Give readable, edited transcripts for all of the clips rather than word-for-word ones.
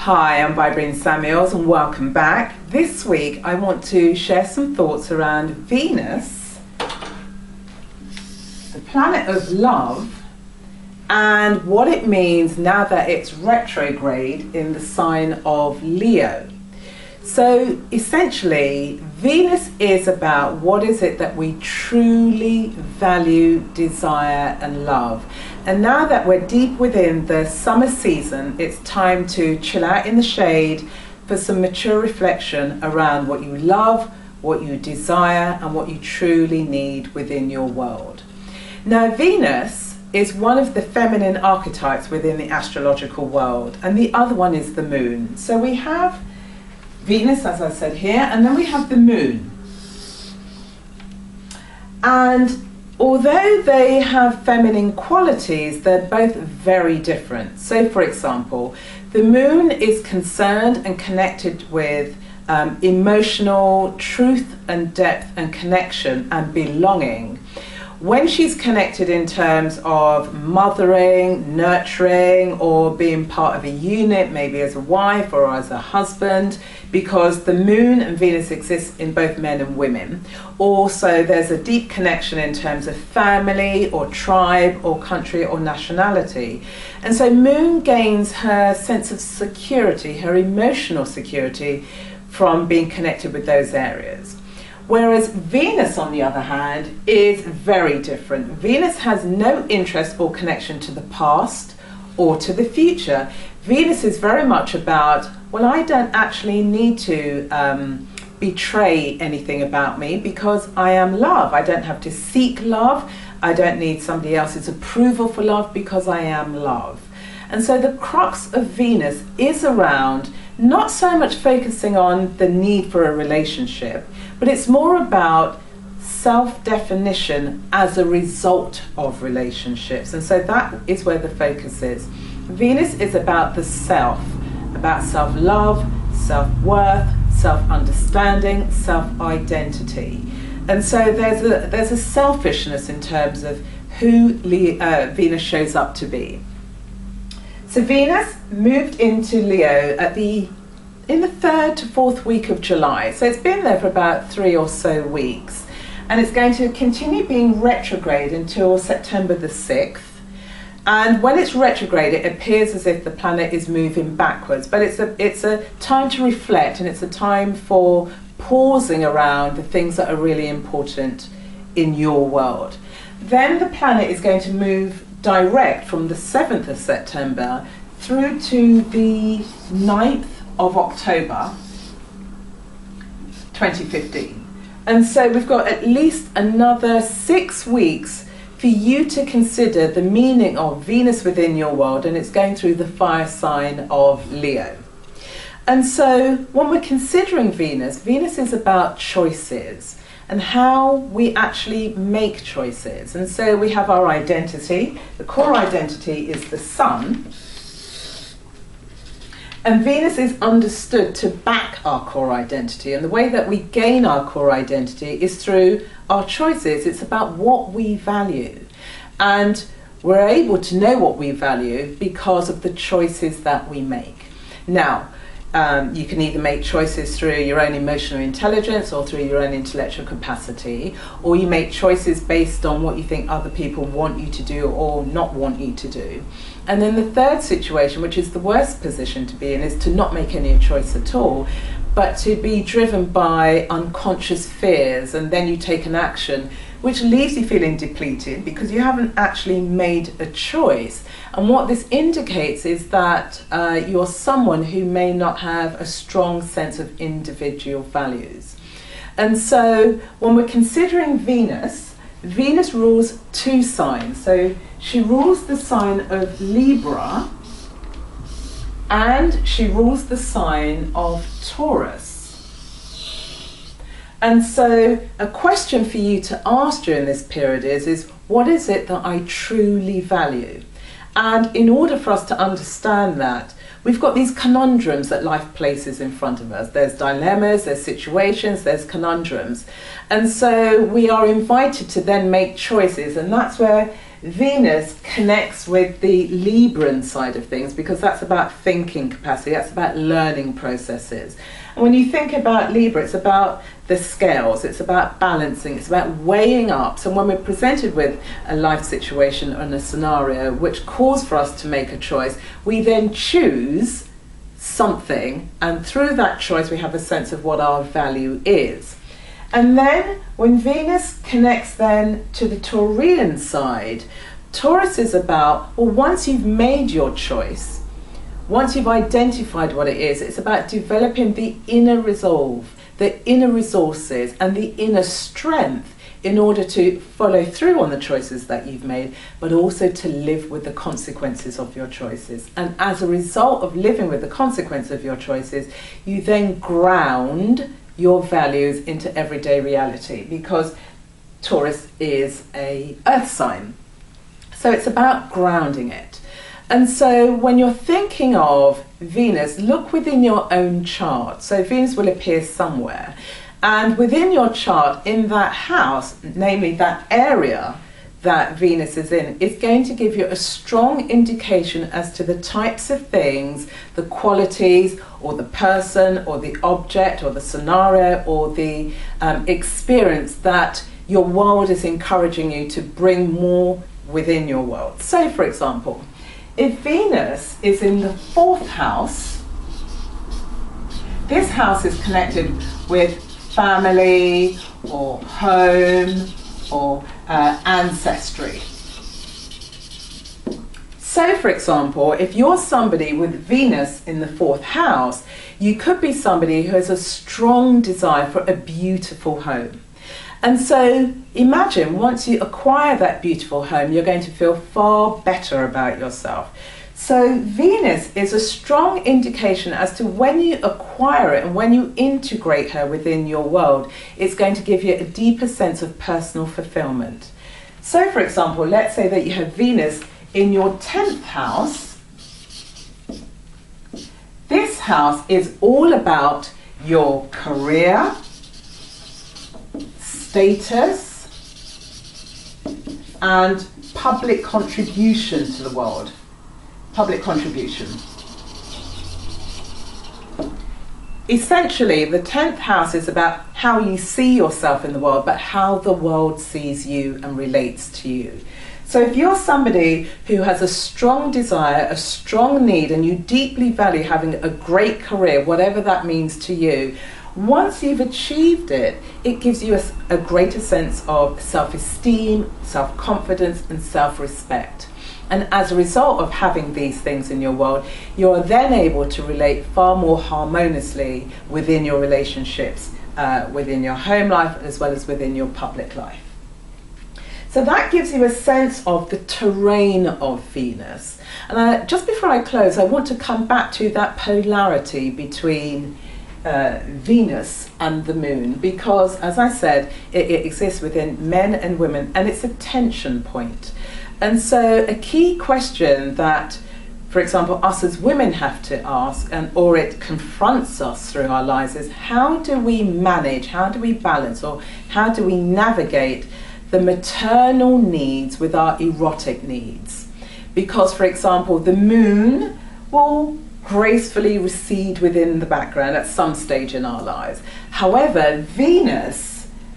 Hi, I'm Bybreen Samuels and welcome back. This week I want to share some thoughts around Venus, the planet of love, and what it means now that it's retrograde in the sign of Leo. So essentially, Venus is about what is it that we truly value, desire and love. And now that we're deep within the summer season, it's time to chill out in the shade for some mature reflection around what you love, what you desire and what you truly need within your world. Now, Venus is one of the feminine archetypes within the astrological world, and the other one is the moon. So we have Venus, as I said here, and then we have the moon. And although they have feminine qualities, they're both very different. So for example, the moon is concerned and connected with emotional truth and depth and connection and belonging. When she's connected in terms of mothering, nurturing, or being part of a unit, maybe as a wife or as a husband, because the moon and Venus exist in both men and women. Also, there's a deep connection in terms of family or tribe or country or nationality. And so moon gains her sense of security, her emotional security, from being connected with those areas. Whereas Venus, on the other hand, is very different. Venus has no interest or connection to the past or to the future. Venus is very much about, well, I don't actually need to betray anything about me because I am love. I don't have to seek love. I don't need somebody else's approval for love because I am love. And so the crux of Venus is around not so much focusing on the need for a relationship, but it's more about self-definition as a result of relationships. And so that is where the focus is. Venus is about the self, about self-love, self-worth, self-understanding, self-identity. And so there's a selfishness in terms of who Venus shows up to be. So Venus moved into Leo in the 3rd to 4th week of July. So it's been there for about 3 or so weeks. And it's going to continue being retrograde until September the 6th. And when it's retrograde, it appears as if the planet is moving backwards. But it's a time to reflect, and it's a time for pausing around the things that are really important in your world. Then the planet is going to move direct from the 7th of September through to the 9th of October 2015. And so we've got at least another 6 weeks for you to consider the meaning of Venus within your world, and it's going through the fire sign of Leo. And so when we're considering Venus, Venus is about choices and how we actually make choices. And so we have our identity. The core identity is the sun. And Venus is understood to back our core identity. And the way that we gain our core identity is through our choices. It's about what we value. And we're able to know what we value because of the choices that we make. Now, you can either make choices through your own emotional intelligence or through your own intellectual capacity, or you make choices based on what you think other people want you to do or not want you to do. And then the third situation, which is the worst position to be in, is to not make any choice at all, but to be driven by unconscious fears, and then you take an action which leaves you feeling depleted because you haven't actually made a choice. And what this indicates is that you're someone who may not have a strong sense of individual values. And so when we're considering Venus, Venus rules 2 signs. So she rules the sign of Libra and she rules the sign of Taurus. And so a question for you to ask during this period is what is it that I truly value? And in order for us to understand that, we've got these conundrums that life places in front of us. There's dilemmas, there's situations, there's conundrums. And so we are invited to then make choices. And that's where Venus connects with the Libran side of things, because that's about thinking capacity, that's about learning processes. And when you think about Libra, it's about the scales, it's about balancing, it's about weighing up. So when we're presented with a life situation and a scenario which calls for us to make a choice, we then choose something, and through that choice we have a sense of what our value is. And then when Venus connects then to the Taurian side, Taurus is about, well, once you've made your choice, once you've identified what it is, it's about developing the inner resolve, the inner resources and the inner strength in order to follow through on the choices that you've made, but also to live with the consequences of your choices. And as a result of living with the consequence of your choices, you then ground your values into everyday reality, because Taurus is an earth sign. So it's about grounding it. And so when you're thinking of Venus, look within your own chart. So Venus will appear somewhere. And within your chart, in that house, namely that area that Venus is in, is going to give you a strong indication as to the types of things, the qualities, or the person, or the object, or the scenario, or the experience that your world is encouraging you to bring more within your world. So, for example, if Venus is in the 4th house, this house is connected with family, or home, or ancestry. So, for example, if you're somebody with Venus in the 4th house, you could be somebody who has a strong desire for a beautiful home. And so imagine once you acquire that beautiful home, you're going to feel far better about yourself. So Venus is a strong indication as to when you acquire it and when you integrate her within your world, it's going to give you a deeper sense of personal fulfillment. So, for example, let's say that you have Venus in your 10th house. This house is all about your career, status, and public contribution to the world. Public contribution. Essentially, the 10th house is about how you see yourself in the world, but how the world sees you and relates to you. So if you're somebody who has a strong desire, a strong need, and you deeply value having a great career, whatever that means to you, once you've achieved it, it gives you a greater sense of self-esteem, self-confidence, and self-respect. And as a result of having these things in your world, you're then able to relate far more harmoniously within your relationships, within your home life, as well as within your public life. So that gives you a sense of the terrain of Venus. And just before I close, I want to come back to that polarity between Venus and the moon, because, as I said, it exists within men and women, and it's a tension point. And so a key question that, for example, us as women have to ask, or it confronts us through our lives, is how do we manage, how do we balance, or how do we navigate the maternal needs with our erotic needs? Because, for example, the moon will gracefully recede within the background at some stage in our lives. However, Venus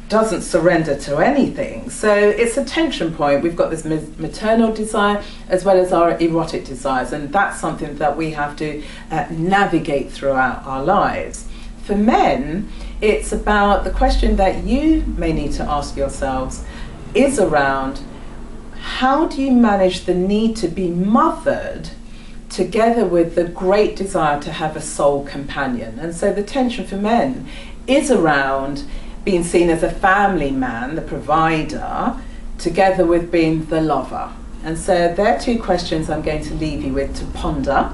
doesn't surrender to anything. So it's a tension point. We've got this maternal desire as well as our erotic desires, and that's something that we have to navigate throughout our lives. For men, it's about the question that you may need to ask yourselves is around how do you manage the need to be mothered together with the great desire to have a soul companion. And so the tension for men is around being seen as a family man, the provider, together with being the lover. And so there are two questions I'm going to leave you with to ponder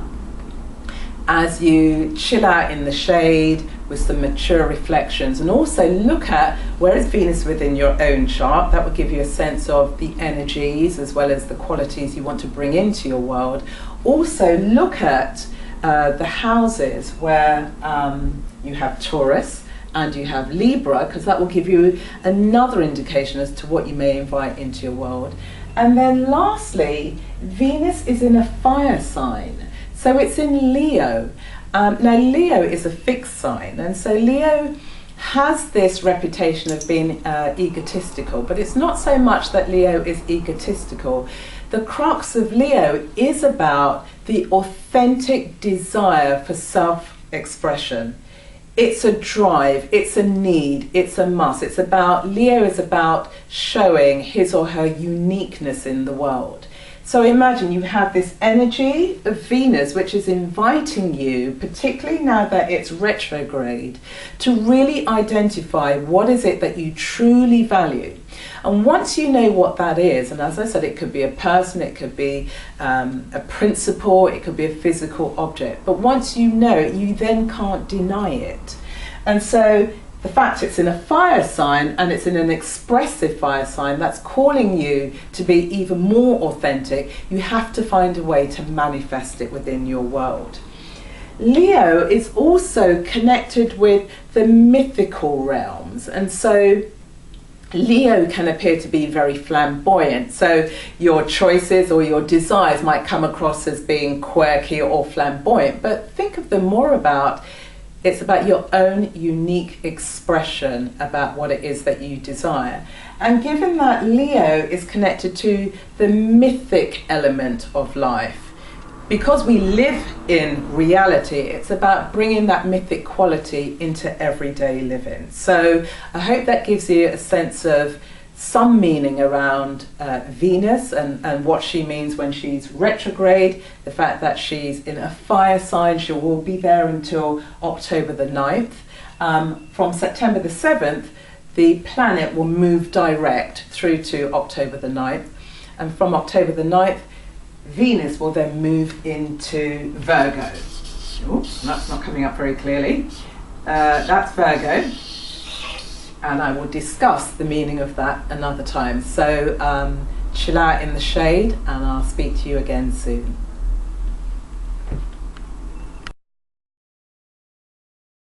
as you chill out in the shade with some mature reflections, and also look at where is Venus within your own chart. That will give you a sense of the energies as well as the qualities you want to bring into your world. Also look at the houses where you have Taurus and you have Libra, because that will give you another indication as to what you may invite into your world. And then lastly, Venus is in a fire sign. So it's in Leo. Now Leo is a fixed sign, and so Leo has this reputation of being egotistical, but it's not so much that Leo is egotistical. The crux of Leo is about the authentic desire for self-expression. It's a drive, it's a need, it's a must. It's about, Leo is about showing his or her uniqueness in the world. So imagine you have this energy of Venus which is inviting you, particularly now that it's retrograde, to really identify what is it that you truly value. And once you know what that is, and as I said, it could be a person, it could be a principle, it could be a physical object, but once you know it, you then can't deny it. And so the fact it's in a fire sign, and it's in an expressive fire sign, that's calling you to be even more authentic. You have to find a way to manifest it within your world. Leo is also connected with the mythical realms, and so Leo can appear to be very flamboyant, so your choices or your desires might come across as being quirky or flamboyant, but think of them more about, it's about your own unique expression about what it is that you desire. And given that Leo is connected to the mythic element of life, because we live in reality, it's about bringing that mythic quality into everyday living. So I hope that gives you a sense of some meaning around Venus and what she means when she's retrograde, the fact that she's in a fire sign. She will be there until October the 9th. From September the 7th, the planet will move direct through to October the 9th. And from October the 9th, Venus will then move into Virgo. Oops, that's not coming up very clearly. That's Virgo. And I will discuss the meaning of that another time. So chill out in the shade, and I'll speak to you again soon.